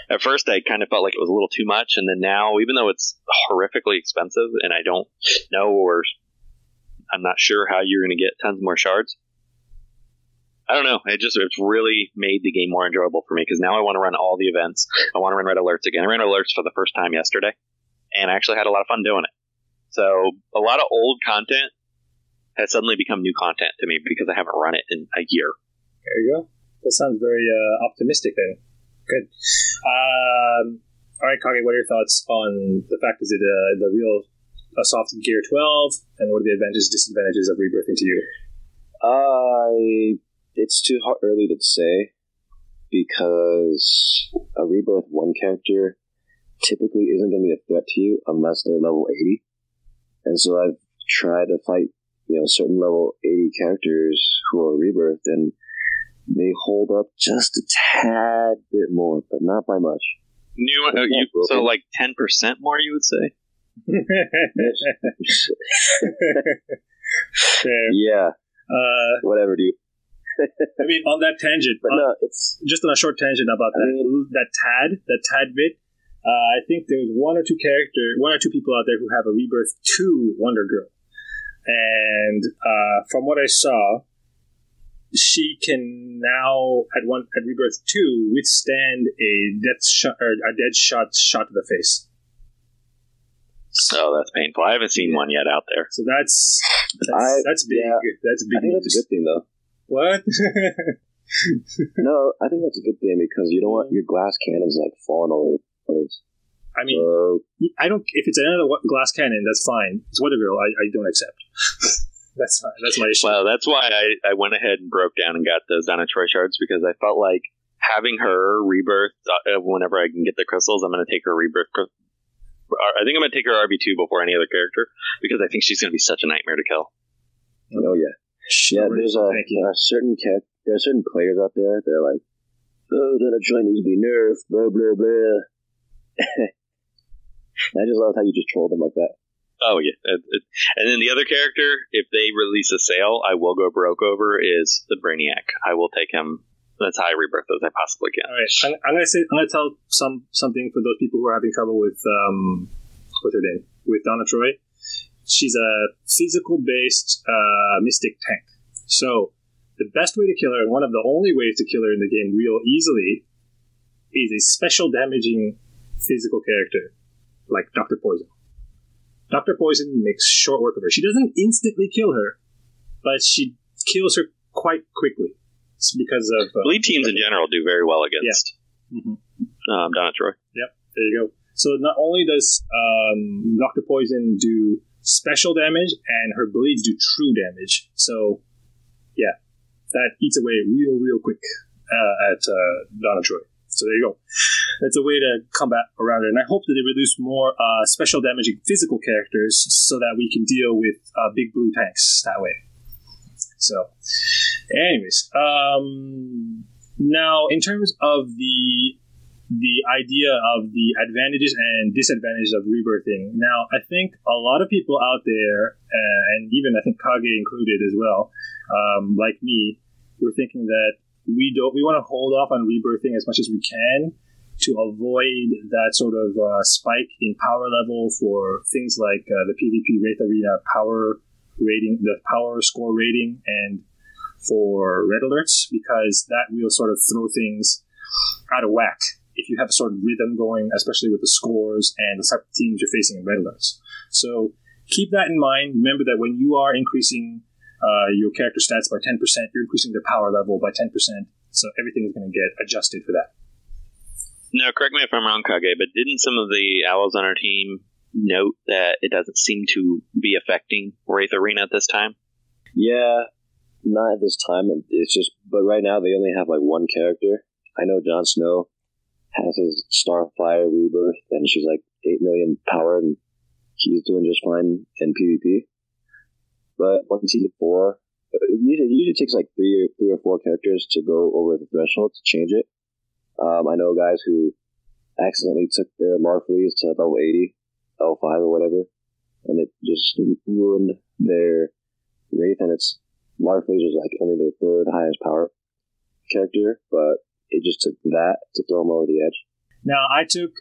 At first, I kind of felt like it was a little too much. And then now, even though it's horrifically expensive and I don't know, or I'm not sure how you're going to get tons more shards, I don't know. It's really made the game more enjoyable for me, because now I want to run all the events. I want to run red alerts again. I ran alerts for the first time yesterday, and I actually had a lot of fun doing it. So a lot of old content has suddenly become new content to me because I haven't run it in a year. There you go. That sounds very optimistic then. Good. All right, Kage, what are your thoughts on the fact, is it the real soft Gear 12, and what are the advantages, disadvantages of rebirthing to you? it's too early to say because a Rebirth 1 character typically isn't going to be a threat to you unless they're level 80. And so I've tried to fight, certain level 80 characters who are Rebirth, and they hold up just a tad bit more, but not by much. So like 10% more, you would say? Yeah. Whatever, dude. I mean, on that tangent, but no, it's just on a short tangent about that tad bit. I think there's one or two people out there who have a Rebirth 2 Wonder Girl, and from what I saw, she can now at Rebirth 2 withstand a dead shot to the face. Oh, that's painful. I haven't seen one yet out there. So that's big. Yeah. That's big. I think that's a good thing, though. What? No, I think that's a good thing because you don't want your glass cannons falling all over the place. I mean, I don't. If it's another glass cannon, that's fine. It's Wonder Girl. I don't accept. That's fine. That's my issue. Well, that's why I went ahead and broke down and got those Donna Troy shards because I felt like having her Rebirth whenever I can get the crystals, I'm going to take her Rebirth. I think I'm going to take her RB2 before any other character because I think she's going to be such a nightmare to kill. Oh yeah, yeah. There are certain players out there. They're like, oh, Donna Troy needs to be nerfed. Blah blah blah. I just love how you just troll them like that. Oh, yeah. And then the other character, if they release a sale, I will go broke over, is the Brainiac. I will take him as high Rebirth as I possibly can. All right. I'm going to tell something for those people who are having trouble with, what's her name? With Donna Troy. She's a physical-based mystic tank. So, the best way to kill her, and one of the only ways to kill her in the game real easily, is a special damaging physical character, like Dr. Poison. Dr. Poison makes short work of her. She doesn't instantly kill her, but she kills her quite quickly. It's because of... Bleed teams in general do very well against Donna Troy. Yep, there you go. So not only does Dr. Poison do special damage, and her bleeds do true damage. So, yeah, that eats away real quick at Donna Troy. So there you go. That's a way to combat around it. And I hope that they release more special damaging physical characters so that we can deal with big blue tanks that way. So, anyways. Now, in terms of the idea of the advantages and disadvantages of rebirthing, now, I think a lot of people out there, and even I think Kage included as well, like me, we're thinking that we want to hold off on rebirthing as much as we can to avoid that sort of spike in power level for things like the PvP Wraith Arena power rating, the power score rating, and for red alerts, because that will sort of throw things out of whack if you have a sort of rhythm going, especially with the scores and the type of teams you're facing in red alerts. So keep that in mind. Remember that when you are increasing your character stats by 10%, you're increasing their power level by 10%, so everything is going to get adjusted for that. Now, correct me if I'm wrong, Kage, but didn't some of the owls on our team note that it doesn't seem to be affecting Wraith Arena at this time? Yeah, not at this time. It's just, but right now they only have like one character. I know Jon Snow has his Starfire Rebirth, and she's like 8 million power, and he's doing just fine in PvP. But once you get 4, it usually takes like 3 or 4 characters to go over the threshold to change it. I know guys who accidentally took their Marfleas to level 80, L5 or whatever, and it just ruined their Wraith, and its Marfleas was like only their 3rd highest power character, but it just took that to throw them over the edge. Now, I took,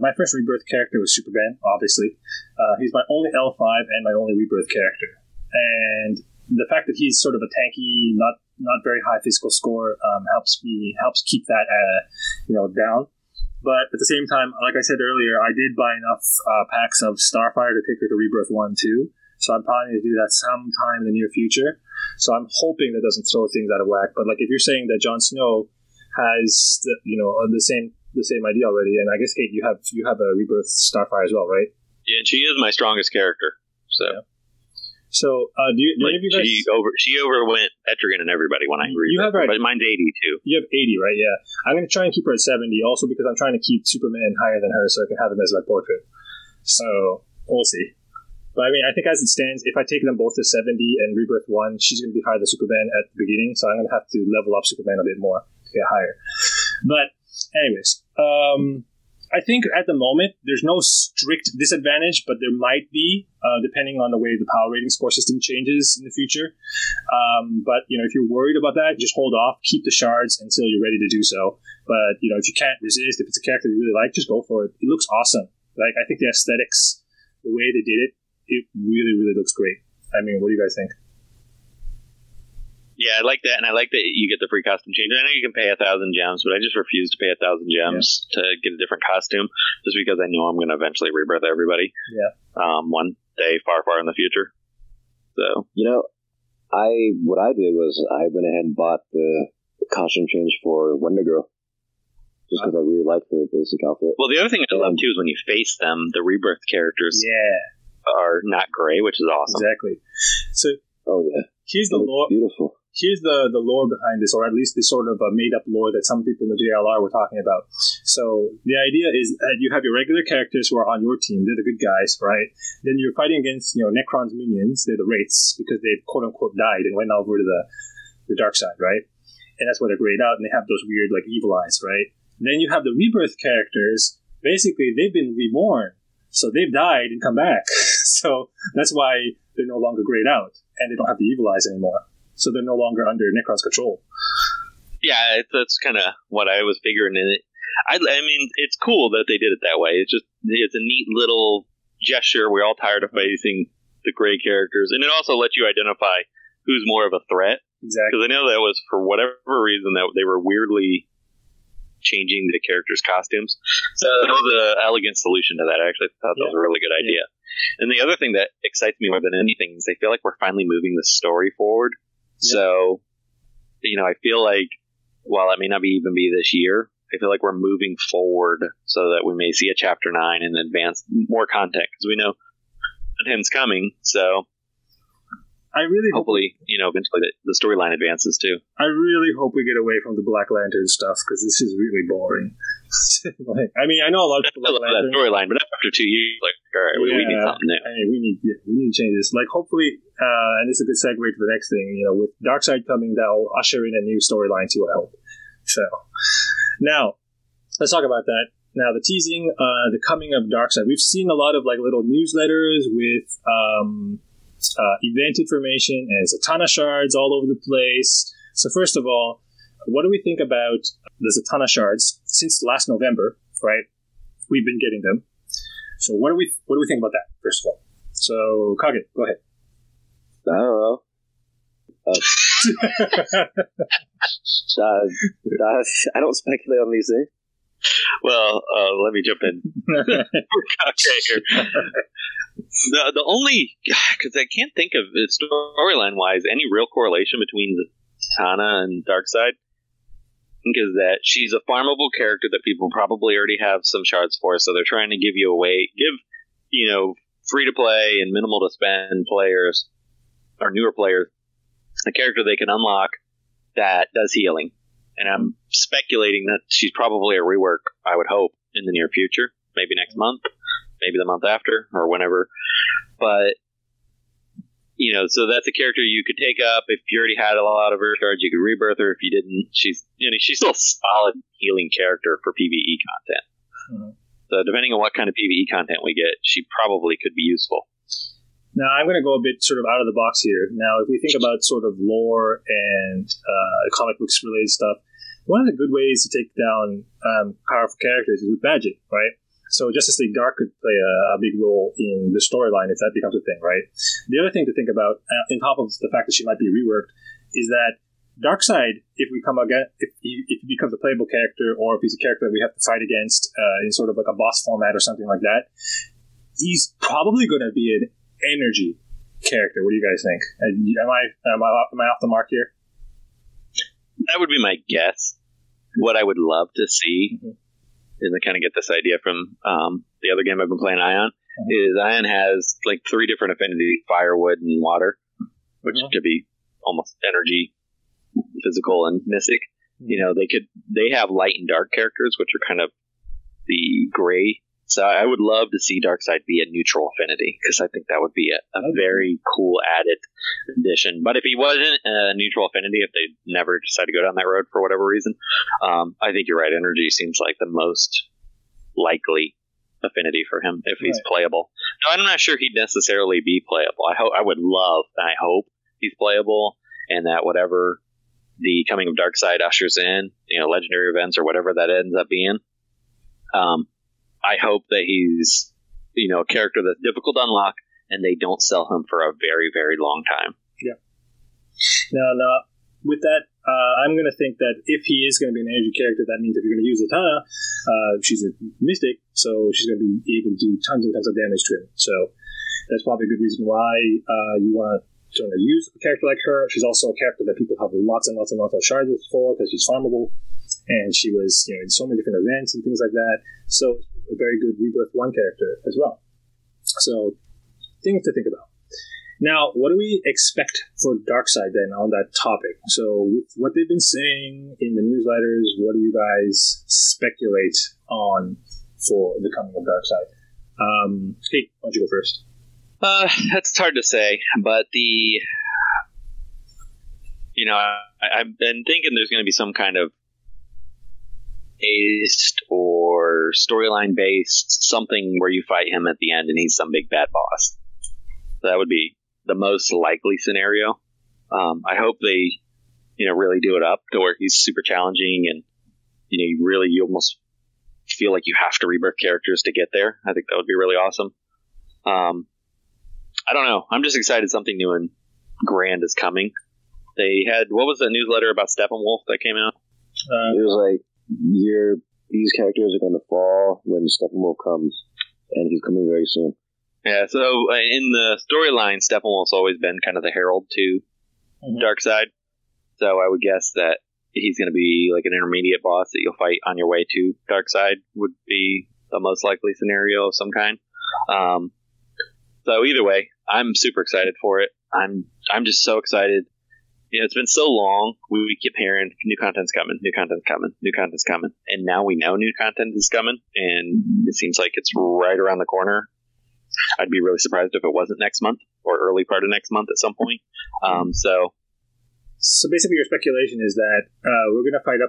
my first Rebirth character was Superman, obviously. He's my only L5 and my only Rebirth character. And the fact that he's sort of a tanky, not very high physical score, helps keep that, down. But at the same time, like I said earlier, I did buy enough packs of Starfire to take her to Rebirth 1 too. So I'm planning to do that sometime in the near future. So I'm hoping that doesn't throw things out of whack. But like if you're saying that Jon Snow has the same idea already, and I guess Kate, you have a Rebirth Starfire as well, right? Yeah, and she is my strongest character. So. Yeah. So, do any of you guys... She overwent Etrigan and everybody when I read You have right. But mine's 80, too. You have 80, right? Yeah. I'm going to try and keep her at 70, also because I'm trying to keep Superman higher than her so I can have him as my portrait. So, we'll see. But, I mean, I think as it stands, if I take them both to 70 and Rebirth 1, she's going to be higher than Superman at the beginning, so I'm going to have to level up Superman a bit more to get higher. But, anyways, I think at the moment, there's no strict disadvantage, but there might be, depending on the way the power rating score system changes in the future. But, if you're worried about that, just hold off, keep the shards until you're ready to do so. But, if you can't resist, if it's a character you really like, just go for it. It looks awesome. Like, I think the aesthetics, the way they did it, it really, really looks great. I mean, what do you guys think? Yeah, I like that, and I like that you get the free costume change. I know you can pay 1,000 gems, but I just refuse to pay 1,000 gems to get a different costume, just because I know I'm going to eventually rebirth everybody. Yeah. One day, far, far in the future. So, what I did was I went ahead and bought the costume change for Wonder Girl, just because I really like her basic outfit. Well, the other thing I love too is when you face them, the rebirth characters are not gray, which is awesome. Exactly. So, here's the lore. Beautiful. Here's the lore behind this, or at least the sort of made-up lore that some people in the JLR were talking about. So the idea is that you have your regular characters who are on your team. They're the good guys, right? Then you're fighting against, Necron's minions. They're the Wraiths, because they've quote-unquote died and went over to the dark side, right? And that's why they're grayed out, and they have those weird, evil eyes, right? Then you have the Rebirth characters. Basically, they've been reborn. So they've died and come back. So that's why they're no longer grayed out, and they don't have the evil eyes anymore. So they're no longer under Necron's control. Yeah, that's kind of what I was figuring in it. I mean, it's cool that they did it that way. It's a neat little gesture. We're all tired of facing the gray characters, and it also lets you identify who's more of a threat. Exactly. Because I know that was, for whatever reason, that they were weirdly changing the characters' costumes. So that was an elegant solution to that. I actually thought that was a really good idea. And the other thing that excites me more than anything is I feel like we're finally moving the story forward. So, I feel like, while it may not even be this year, I feel like we're moving forward so that we may see a Chapter 9 and advance more content, because we know that him's coming, so I really hopefully, eventually the storyline advances too. I really hope we get away from the Black Lantern stuff, because this is really boring. I know a lot of people love that storyline, but after 2 years, all right, we need something new. We need to change this. Hopefully, and this is a good segue to the next thing. With Darkseid coming, that'll usher in a new storyline too, I hope. So, now let's talk about that. Now, the teasing, the coming of Darkseid. We've seen a lot of little newsletters with event information and Zatanna shards all over the place. So, first of all, what do we think about the Zatanna shards? Since last November, right? We've been getting them. So what do we think about that, first of all? So, Kage, go ahead. I don't know. I don't speculate on these things. Well, let me jump in. The only, because I can't think of it storyline-wise, any real correlation between Zatanna and Darkseid. I think is that she's a farmable character that people probably already have some shards for, so they're trying to give free-to-play and minimal-to-spend players, or newer players, a character they can unlock that does healing. And I'm speculating that she's probably a rework, I would hope, in the near future. Maybe next month, maybe the month after, or whenever. But, so that's a character you could take up. If you already had a lot of her shards, you could rebirth her. If you didn't, she's still a solid healing character for PvE content. Mm-hmm. So depending on what kind of PvE content we get, she probably could be useful. Now, I'm going to go a bit sort of out of the box here. Now, if we think about sort of lore and comic books related stuff, one of the good ways to take down powerful characters is with magic, right? So Justice League Dark could play a big role in the storyline if that becomes a thing, right? The other thing to think about, on top of the fact that she might be reworked, is that Darkseid, if he becomes a playable character, or if he's a character that we have to fight against in sort of like a boss format or something like that, he's probably going to be an energy character. What do you guys think? Am I off the mark here? That would be my guess. What I would love to see, and I kind of get this idea from the other game I've been playing Ion, is Ian has like 3 different affinities: fire, wood, and water, which could be almost energy, physical, and mystic. You know, they have light and dark characters, which are kind of the gray. So I would love to see Darkseid be a neutral affinity, because I think that would be a very cool added addition. But if he wasn't a neutral affinity, if they never decide to go down that road for whatever reason, I think you're right. Energy seems like the most likely affinity for him if he's playable. Now, I'm not sure he'd necessarily be playable. I would love, and I hope he's playable, and that whatever the coming of Darkseid ushers in, you know, legendary events or whatever that ends up being, I hope that he's, you know, a character that's difficult to unlock, and they don't sell him for a very, very long time. Yeah. Now, with that, I'm going to think that if he is going to be an energy character, that means if you're going to use Zatanna, she's a mystic, so she's going to be able to do tons and tons of damage to him. So that's probably a good reason why you want to use a character like her. She's also a character that people have lots and lots and lots of shards for, because she's farmable, and she was, you know, in so many different events and things like that. So a very good Rebirth 1 character as well. So things to think about. Now, what do we expect for Darkseid then on that topic? So with what they've been saying in the newsletters, what do you guys speculate on for the coming of Darkseid? Kate, why don't you go first? That's hard to say, but you know, I've been thinking there's going to be some kind of based or storyline based something where you fight him at the end and he's some big bad boss. That would be the most likely scenario. I hope they, you know, really do it up to where he's super challenging, and you know, you almost feel like you have to rebirth characters to get there. I think that would be really awesome. I don't know. I'm just excited something new and grand is coming. They had, what was that newsletter about Steppenwolf that came out? It was like, these characters are going to fall when Steppenwolf comes, and he's coming very soon. Yeah, so in the storyline, Steppenwolf's always been kind of the herald to Darkseid. So I would guess that he's going to be like an intermediate boss that you'll fight on your way to Darkseid would be the most likely scenario of some kind. So either way, I'm super excited for it. I'm just so excited. You know, it's been so long. We keep hearing new content's coming, new content's coming, new content's coming. And now we know new content is coming, and it seems like it's right around the corner. I'd be really surprised if it wasn't next month or early part of next month at some point. So basically, your speculation is that we're going to fight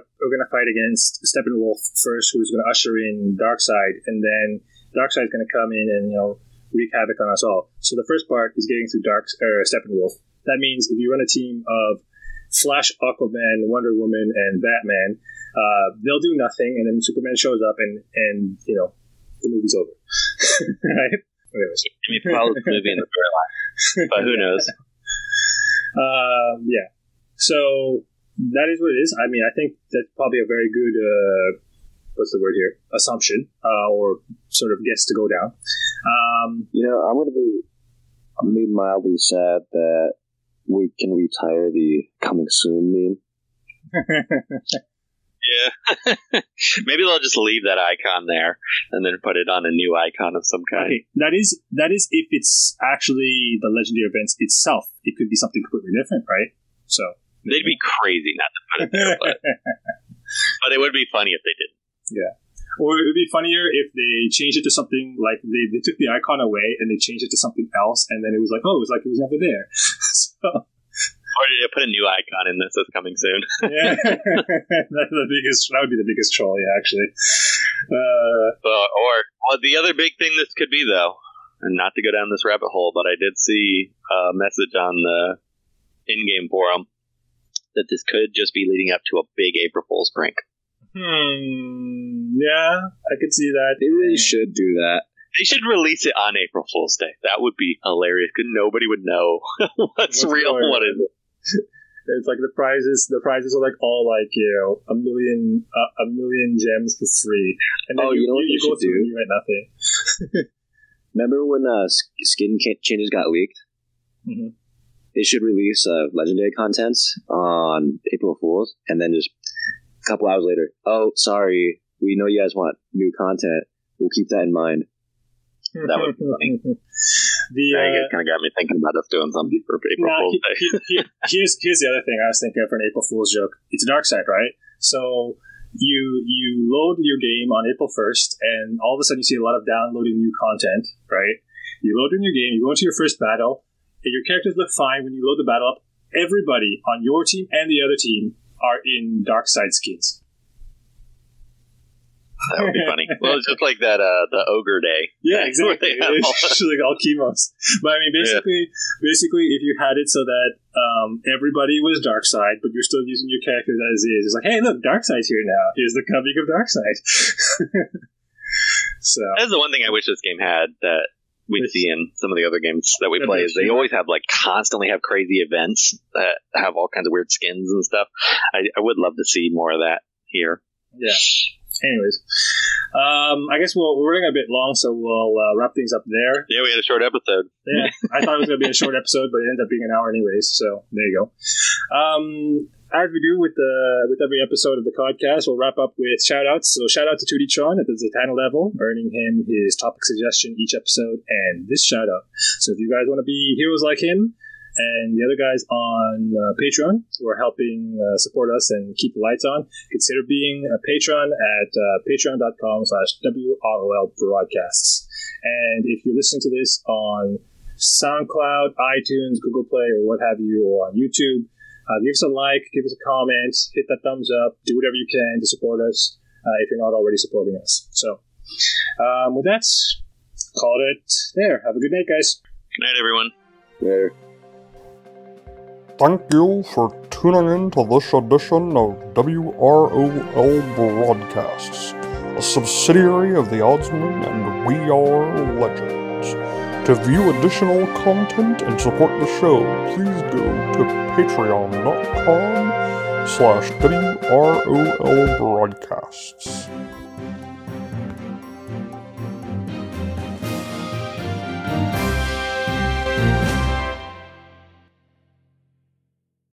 against Steppenwolf first, who's going to usher in Darkseid, and then Darkseid's going to come in and, you know, wreak havoc on us all. So the first part is getting through Steppenwolf. That means if you run a team of Flash, Aquaman, Wonder Woman, and Batman, they'll do nothing, and then Superman shows up, and you know, the movie's over. Right? Anyways. I mean, follow the movie in the storyline, but who knows? Yeah. So that is what it is. I mean, I think that's probably a very good, what's the word here? Assumption, or sort of guess to go down. You know, I'm going to be mildly sad that we can retire the coming soon meme. Yeah. Maybe they'll just leave that icon there and then put it on a new icon of some kind. Okay, that is if it's actually the legendary events itself. It could be something completely different, right? So they'd be crazy not to put it there, but it would be funny if they didn't. Yeah. Or it would be funnier if they changed it to something like they took the icon away and they changed it to something else, and then it was like, oh, it was like it was never there. So. Or did they put a new icon in this that's coming soon? Yeah, that would be the biggest troll, yeah, actually. Or the other big thing this could be, though, and not to go down this rabbit hole, but I did see a message on the in-game forum that this could just be leading up to a big April Fool's prank. Yeah, I could see that. They really should do that. They should release it on April Fool's Day. That would be hilarious, because nobody would know what's real and what isn't. It's like the prizes are like all like, you know, a million gems for free. And then you know what you go should do? And you get nothing. Remember when skin changes got leaked? Mm-hmm. They should release legendary contents on April Fool's, and then just a couple hours later, oh, sorry, we know you guys want new content. We'll keep that in mind. That would be funny. It kind of got me thinking about us doing something for April Fool's Day. Here's the other thing I was thinking of for an April Fool's joke. It's Darkseid, right? So you load your game on April 1st, and all of a sudden you see a lot of downloading new content, right? You load in your game, you go into your first battle, and your characters look fine when you load the battle up. Everybody on your team and the other team are in Darkseid skins. That would be funny. Well, it's just like that, the Ogre Day. Yeah, exactly. It's like all chemos. But I mean, basically, if you had it so that everybody was Darkseid, but you're still using your characters as is, it's like, hey, look, Darkseid's here now. Here's the coming of Darkseid. So that's the one thing I wish this game had that we see in some of the other games that we play. Is they always have constantly have crazy events that have all kinds of weird skins and stuff. I would love to see more of that here. Yeah. Anyways, I guess we're running a bit long, so we'll wrap things up there. Yeah, we had a short episode. Yeah, I thought it was going to be a short episode, but it ended up being an hour anyways, so there you go. As we do with every episode of the podcast, we'll wrap up with shout-outs. So shout out to Tewtytron at the Zatanna level, earning him his topic suggestion each episode and this shout-out. So if you guys want to be heroes like him, and the other guys on Patreon who are helping support us and keep the lights on, consider being a patron at patreon.com/WROL broadcasts. And if you're listening to this on SoundCloud, iTunes, Google Play, or what have you, or on YouTube, give us a like, give us a comment, hit that thumbs up, do whatever you can to support us if you're not already supporting us. So with that, call it there. Have a good night, guys. Good night, everyone. Later. Thank you for tuning in to this edition of WROL Broadcasts, a subsidiary of the Oddsman and We Are Legends. To view additional content and support the show, please go to patreon.com/WROL Broadcasts.